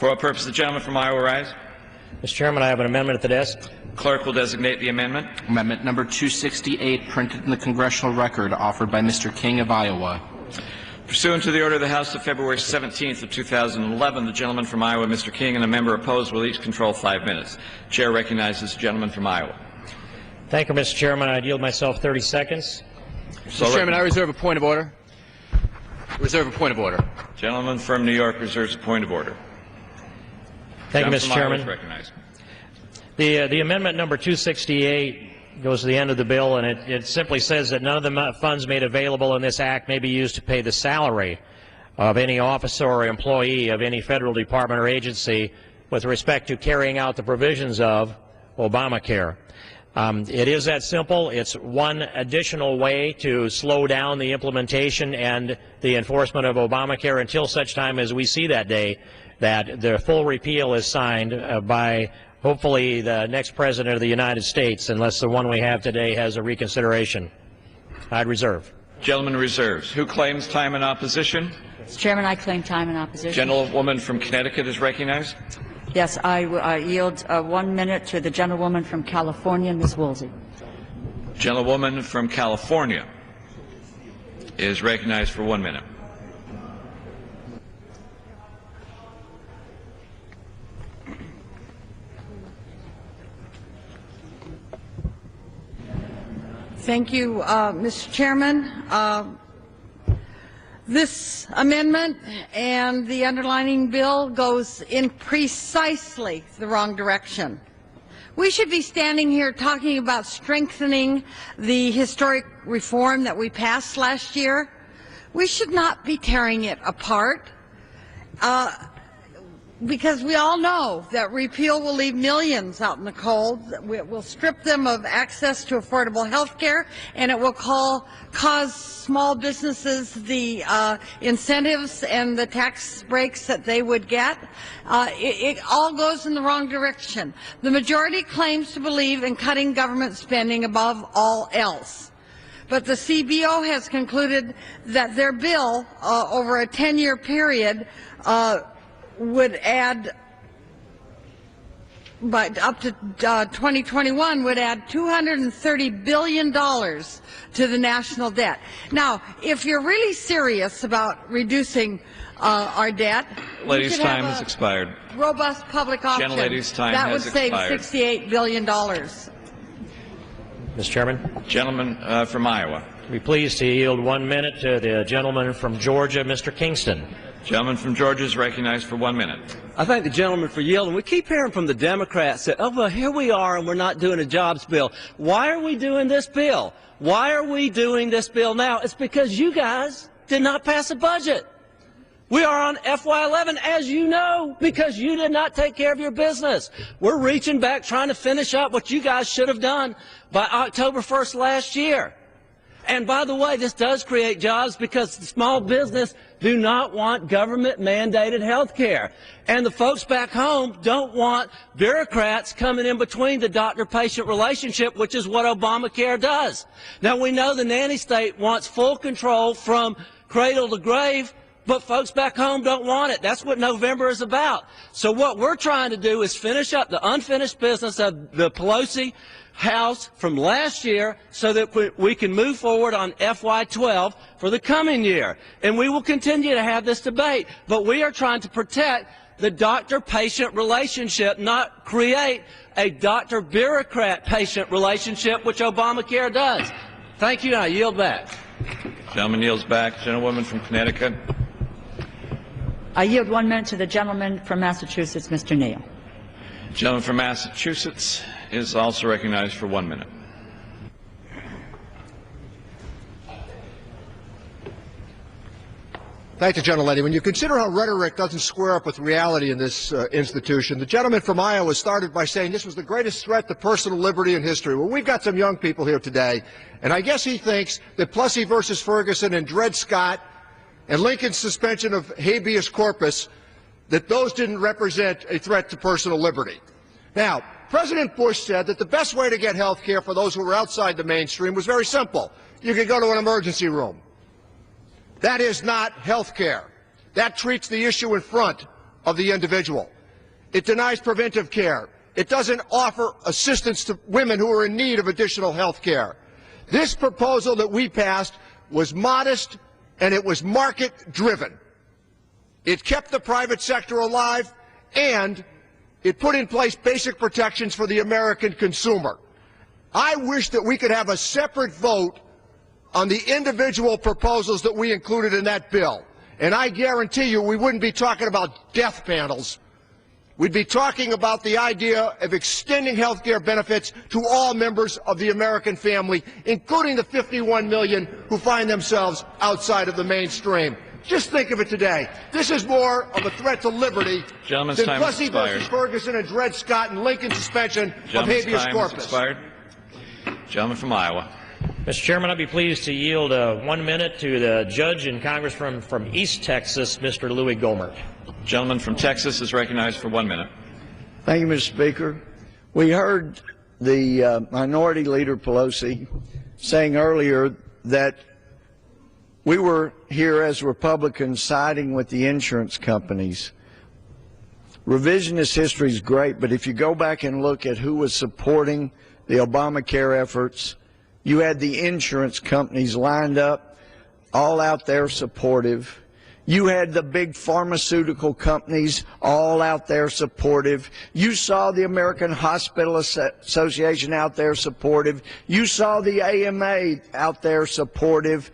For what purpose the gentleman from Iowa rise? Mr. Chairman, I have an amendment at the desk. Clerk will designate the amendment. Amendment number 268, printed in the congressional record, offered by Mr. King of Iowa. Pursuant to the order of the House of February 17th of 2011, the gentleman from Iowa, Mr. King, and a member opposed will each control 5 minutes. Chair recognizes the gentleman from Iowa. Thank you, Mr. Chairman. I yield myself 30 seconds. Mr. Chairman, I reserve a point of order. Reserve a point of order. Gentleman from New York reserves a point of order. Thank you, Mr. From Iowa is Chairman. recognized. The amendment number 268 goes to the end of the bill, and it simply says that none of the funds made available in this act may be used to pay the salary of any officer or employee of any federal department or agency with respect to carrying out the provisions of Obamacare. It is that simple. It's one additional way to slow down the implementation and the enforcement of Obamacare until such time as we see that day that the full repeal is signed by hopefully the next president of the United States, unless the one we have today has a reconsideration. I'd reserve. Gentleman reserves. Who claims time in opposition? Mr. Chairman, I claim time in opposition. Gentlewoman from Connecticut is recognized. Yes, I yield 1 minute to the gentlewoman from California, Ms. Woolsey. Gentlewoman from California is recognized for 1 minute. Thank you, Mr. Chairman. This amendment and the underlining bill goes in precisely the wrong direction. We should be standing here talking about strengthening the historic reform that we passed last year. We should not be tearing it apart. Because we all know that repeal will leave millions out in the cold. It will strip them of access to affordable health care, and it will cause small businesses the incentives and the tax breaks that they would get. It all goes in the wrong direction. The majority claims to believe in cutting government spending above all else. But the CBO has concluded that their bill over a 10-year period would add, but up to 2021, would add $230 billion to the national debt. Now, if you're really serious about reducing our debt, Lady's time has expired. Robust public option Gentlelady's time that would has save expired. $68 billion. Mr. Chairman, Gentleman from Iowa. be pleased to yield 1 minute to the gentleman from Georgia, Mr. Kingston. Gentleman from Georgia is recognized for 1 minute. I thank the gentleman for yielding. We keep hearing from the Democrats that, oh, well, here we are and we're not doing a jobs bill. Why are we doing this bill? Why are we doing this bill now? It's because you guys did not pass a budget. We are on FY11, as you know, because you did not take care of your business. We're reaching back, trying to finish up what you guys should have done by October 1st last year. And by the way, this does create jobs because the small business do not want government-mandated health care. And the folks back home don't want bureaucrats coming in between the doctor-patient relationship, which is what Obamacare does. Now, we know the nanny state wants full control from cradle to grave, but folks back home don't want it. That's what November is about. So what we're trying to do is finish up the unfinished business of the Pelosi House from last year so that we can move forward on FY12 for the coming year. And we will continue to have this debate, but we are trying to protect the doctor-patient relationship, not create a doctor-bureaucrat-patient relationship, which Obamacare does. Thank you, and I yield back. Gentleman yields back. Gentlewoman from Connecticut. I yield 1 minute to the gentleman from Massachusetts, Mr. Neal. Gentleman from Massachusetts is also recognized for 1 minute. Thank you, gentlelady. When you consider how rhetoric doesn't square up with reality in this institution, the gentleman from Iowa started by saying this was the greatest threat to personal liberty in history. Well, we've got some young people here today, and I guess he thinks that Plessy versus Ferguson and Dred Scott and Lincoln's suspension of habeas corpus, that those didn't represent a threat to personal liberty. Now, President Bush said that the best way to get health care for those who were outside the mainstream was very simple. You could go to an emergency room. That is not health care. That treats the issue in front of the individual. It denies preventive care. It doesn't offer assistance to women who are in need of additional health care. This proposal that we passed was modest and it was market-driven. It kept the private sector alive and it put in place basic protections for the American consumer. I wish that we could have a separate vote on the individual proposals that we included in that bill. And I guarantee you we wouldn't be talking about death panels. We'd be talking about the idea of extending health care benefits to all members of the American family, including the 51 million who find themselves outside of the mainstream. Just think of it today. This is more of a threat to liberty than Plessy versus Ferguson and Dred Scott and Lincoln's suspension of habeas corpus. Gentleman from Iowa. Mr. Chairman, I'd be pleased to yield 1 minute to the judge and congressman from East Texas, Mr. Louis Gohmert. Gentleman from Texas is recognized for 1 minute. Thank you, Mr. Speaker. We heard the Minority Leader Pelosi saying earlier that we were here as Republicans siding with the insurance companies. Revisionist history is great, but if you go back and look at who was supporting the Obamacare efforts, you had the insurance companies lined up, all out there supportive. You had the big pharmaceutical companies all out there supportive. You saw the American Hospital Association out there supportive. You saw the AMA out there supportive.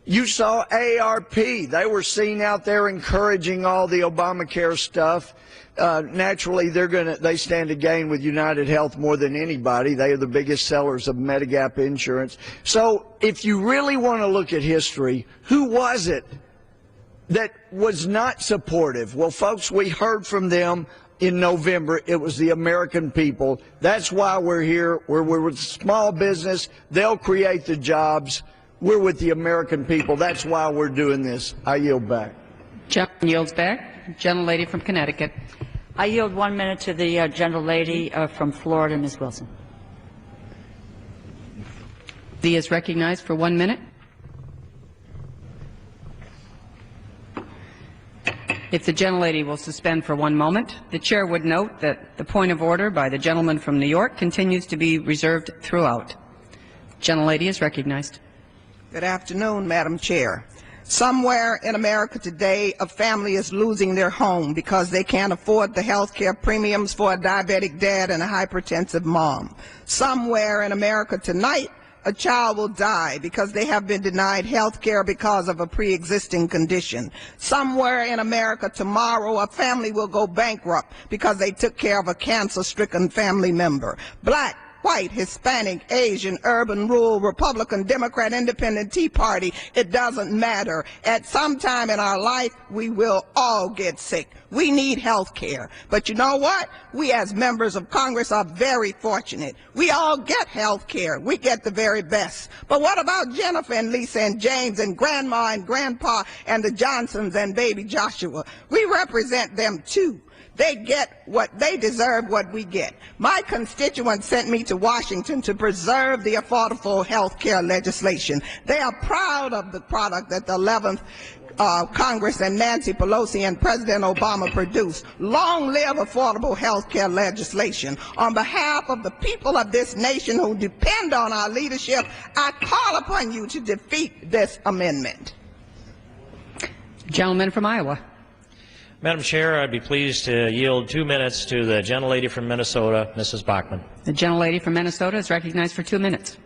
You saw AARP. They were seen out there encouraging all the Obamacare stuff. Naturally, they stand to gain with United Health more than anybody. They are the biggest sellers of Medigap insurance. So if you really want to look at history, who was it that was not supportive? Well, folks, we heard from them in November. It was the American people. That's why we're here. We're with small business. They'll create the jobs. We're with the American people. That's why we're doing this. I yield back. Gentleman yields back. Gentlelady from Connecticut. I yield 1 minute to the gentlelady from Florida, Ms. Wilson. The is recognized for 1 minute. If the gentlelady will suspend for 1 moment, the chair would note that the point of order by the gentleman from New York continues to be reserved throughout. Gentlelady is recognized. Good afternoon, Madam Chair. Somewhere in America today, a family is losing their home because they can't afford the health care premiums for a diabetic dad and a hypertensive mom. Somewhere in America tonight, a child will die because they have been denied health care because of a pre-existing condition. Somewhere in America tomorrow, a family will go bankrupt because they took care of a cancer-stricken family member. Black, white, Hispanic, Asian, urban, rural, Republican, Democrat, Independent, Tea Party, it doesn't matter. At some time in our life, we will all get sick. We need health care. But you know what? We as members of Congress are very fortunate. We all get health care. We get the very best. But what about Jennifer and Lisa and James and Grandma and Grandpa and the Johnsons and baby Joshua? We represent them too. They get what they deserve, what we get. My constituents sent me to Washington to preserve the Affordable Health Care legislation. They are proud of the product that the 11th Congress and Nancy Pelosi and President Obama produced. Long live affordable health care legislation. On behalf of the people of this nation who depend on our leadership, I call upon you to defeat this amendment. Gentleman from Iowa. Madam Chair, I'd be pleased to yield 2 minutes to the gentlelady from Minnesota, Mrs. Bachmann. The gentlelady from Minnesota is recognized for 2 minutes.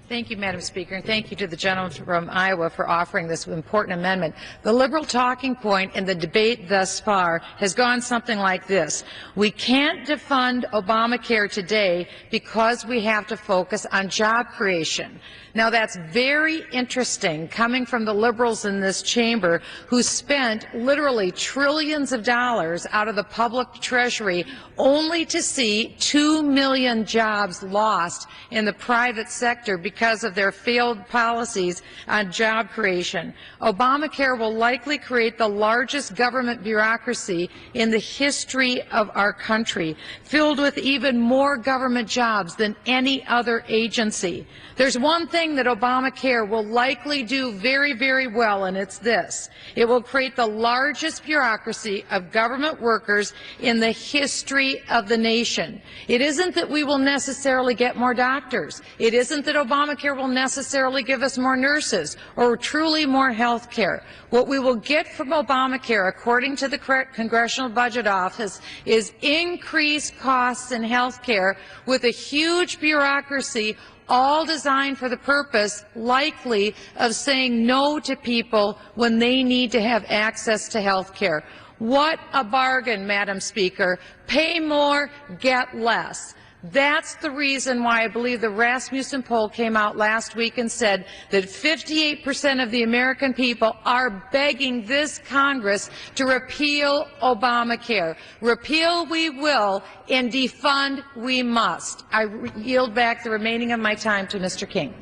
Thank you, Madam Speaker, and thank you to the gentleman from Iowa for offering this important amendment. The liberal talking point in the debate thus far has gone something like this. We can't defund Obamacare today because we have to focus on job creation. Now, that's very interesting coming from the liberals in this chamber who spent literally trillions of dollars out of the public treasury only to see 2 million jobs lost in the private sector because because of their failed policies on job creation. Obamacare will likely create the largest government bureaucracy in the history of our country, filled with even more government jobs than any other agency. There's one thing that Obamacare will likely do very, very well, and it's this. It will create the largest bureaucracy of government workers in the history of the nation. It isn't that we will necessarily get more doctors. It isn't that Obamacare will necessarily give us more nurses or truly more health care. What we will get from Obamacare, according to the Congressional Budget Office, is increased costs in health care with a huge bureaucracy, all designed for the purpose, likely, of saying no to people when they need to have access to health care. What a bargain, Madam Speaker. Pay more, get less. That's the reason why I believe the Rasmussen poll came out last week and said that 58% of the American people are begging this Congress to repeal Obamacare. Repeal we will, and defund we must. I yield back the remaining of my time to Mr. King.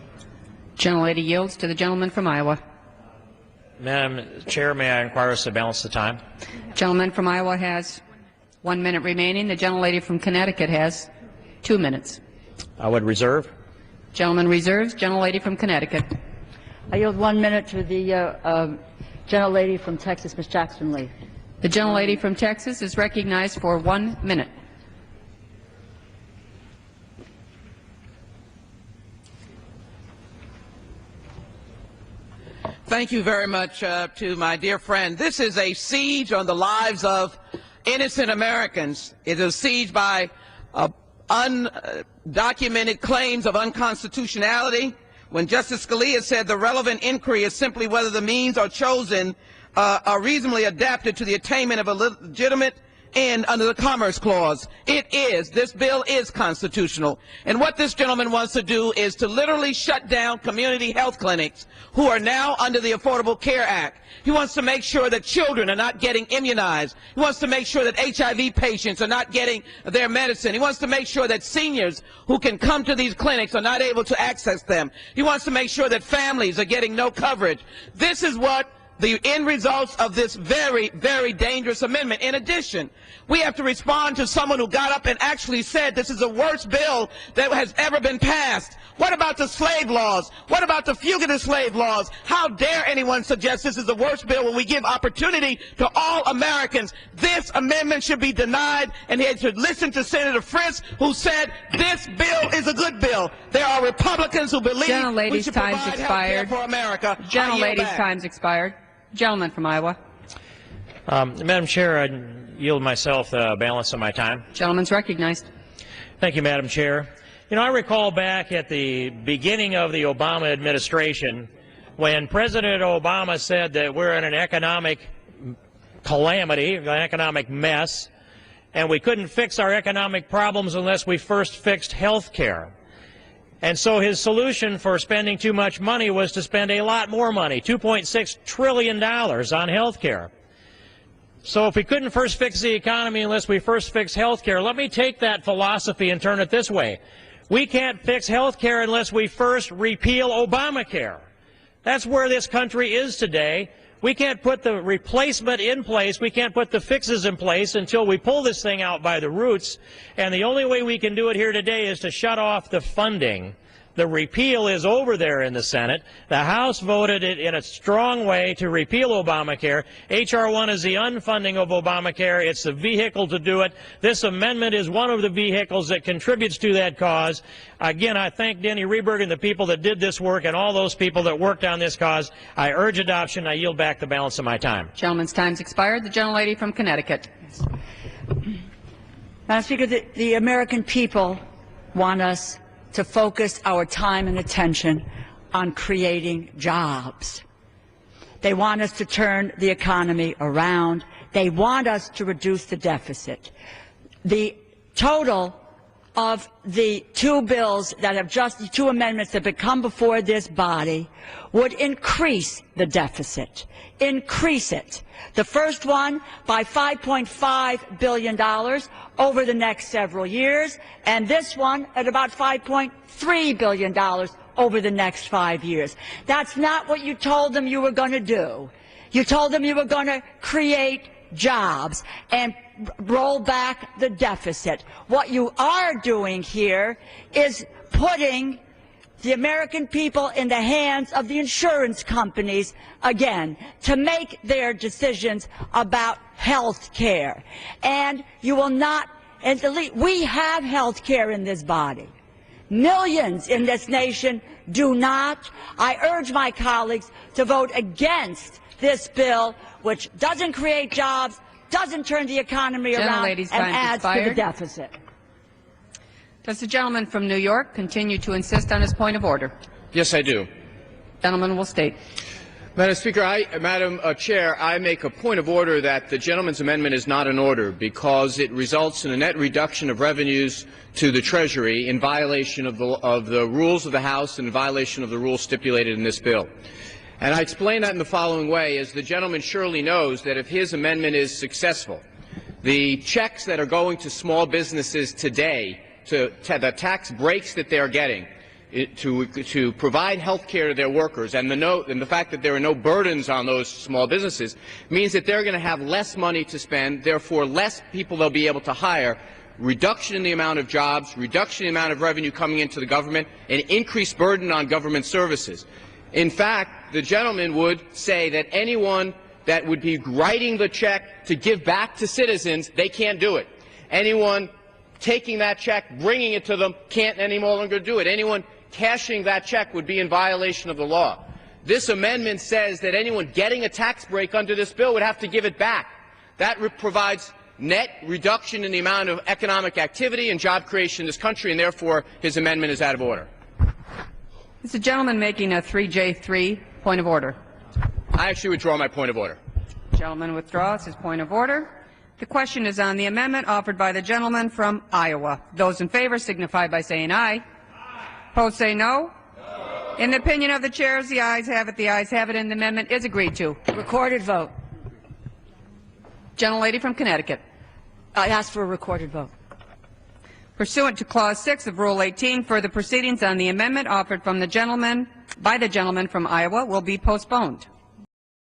Gentlelady yields to the gentleman from Iowa. Madam Chair, may I inquire us to balance the time? Gentleman from Iowa has 1 minute remaining. The gentlelady from Connecticut has 2 minutes. I would reserve. Gentleman reserves. Gentlelady from Connecticut. I yield 1 minute to the gentlelady from Texas, Ms. Jackson Lee. The gentlelady from Texas is recognized for 1 minute. Thank you very much to my dear friend. This is a siege on the lives of innocent Americans. It is a siege by undocumented claims of unconstitutionality. When Justice Scalia said the relevant inquiry is simply whether the means are chosen are reasonably adapted to the attainment of a legitimate end under the Commerce Clause. It is. This bill is constitutional. And what this gentleman wants to do is to literally shut down community health clinics who are now under the Affordable Care Act. He wants to make sure that children are not getting immunized. He wants to make sure that HIV patients are not getting their medicine. He wants to make sure that seniors who can come to these clinics are not able to access them. He wants to make sure that families are getting no coverage. This is what the end results of this very, very dangerous amendment. In addition, we have to respond to someone who got up and actually said this is the worst bill that has ever been passed. What about the slave laws? What about the fugitive slave laws? How dare anyone suggest this is the worst bill when we give opportunity to all Americans? This amendment should be denied, and he should listen to Senator Frist, who said this bill is a good bill. There are Republicans who believe we should provide health care for America. Gentlelady's time's expired. Gentleman from Iowa. Madam Chair, I yield myself the balance of my time. Gentleman's recognized. Thank you, Madam Chair. You know, I recall back at the beginning of the Obama administration when President Obama said that we're in an economic calamity, an economic mess, and we couldn't fix our economic problems unless we first fixed health care. And so his solution for spending too much money was to spend a lot more money, $2.6 trillion on health care. So if we couldn't first fix the economy unless we first fix health care, let me take that philosophy and turn it this way. We can't fix health care unless we first repeal Obamacare. That's where this country is today. We can't put the replacement in place, we can't put the fixes in place until we pull this thing out by the roots, and the only way we can do it here today is to shut off the funding. The repeal is over there in the Senate. The House voted it in a strong way to repeal Obamacare. H.R. 1 is the unfunding of Obamacare. It's the vehicle to do it. This amendment is one of the vehicles that contributes to that cause. Again, I thank Denny Reberg and the people that did this work and all those people that worked on this cause. I urge adoption. I yield back the balance of my time. Gentleman's time's expired. The gentlelady from Connecticut. Madam Speaker, the American people want us to focus our time and attention on creating jobs. They want us to turn the economy around. They want us to reduce the deficit. The total of the two bills that have the two amendments that have come before this body would increase the deficit, increase it. The first one by $5.5 billion over the next several years, and this one at about $5.3 billion over the next 5 years. That's not what you told them you were going to do. You told them you were going to create jobs and roll back the deficit. What you are doing here is putting the American people in the hands of the insurance companies again to make their decisions about health care. And you will not, and we have health care in this body. Millions in this nation do not. I urge my colleagues to vote against this bill, which doesn't create jobs, doesn't turn the economy around, and adds to the deficit. Does the gentleman from New York continue to insist on his point of order? Yes, I do. Gentleman will state. Madam Speaker, Madam Chair, I make a point of order that the gentleman's amendment is not in order because it results in a net reduction of revenues to the Treasury in violation of the rules of the House and in violation of the rules stipulated in this bill. And I explain that in the following way. As the gentleman surely knows that if his amendment is successful, the checks that are going to small businesses today, to the tax breaks that they are getting, to provide health care to their workers, and the fact that there are no burdens on those small businesses means that they're going to have less money to spend, therefore less people they'll be able to hire, reduction in the amount of jobs, reduction in the amount of revenue coming into the government, and increased burden on government services. In fact, the gentleman would say that anyone that would be writing the check to give back to citizens, they can't do it. Anyone taking that check, bringing it to them, can't any longer do it. Anyone cashing that check would be in violation of the law. This amendment says that anyone getting a tax break under this bill would have to give it back. That provides net reduction in the amount of economic activity and job creation in this country, and therefore his amendment is out of order. Is the gentleman making a 3J3 point of order? I actually withdraw my point of order. The gentleman withdraws his point of order. The question is on the amendment offered by the gentleman from Iowa. Those in favor signify by saying aye. Opposed say no. In the opinion of the chairs, the ayes have it. The ayes have it, and the amendment is agreed to. Recorded vote. Gentlelady from Connecticut. I ask for a recorded vote. Pursuant to Clause 6 of Rule 18, further proceedings on the amendment offered by the gentleman from Iowa will be postponed.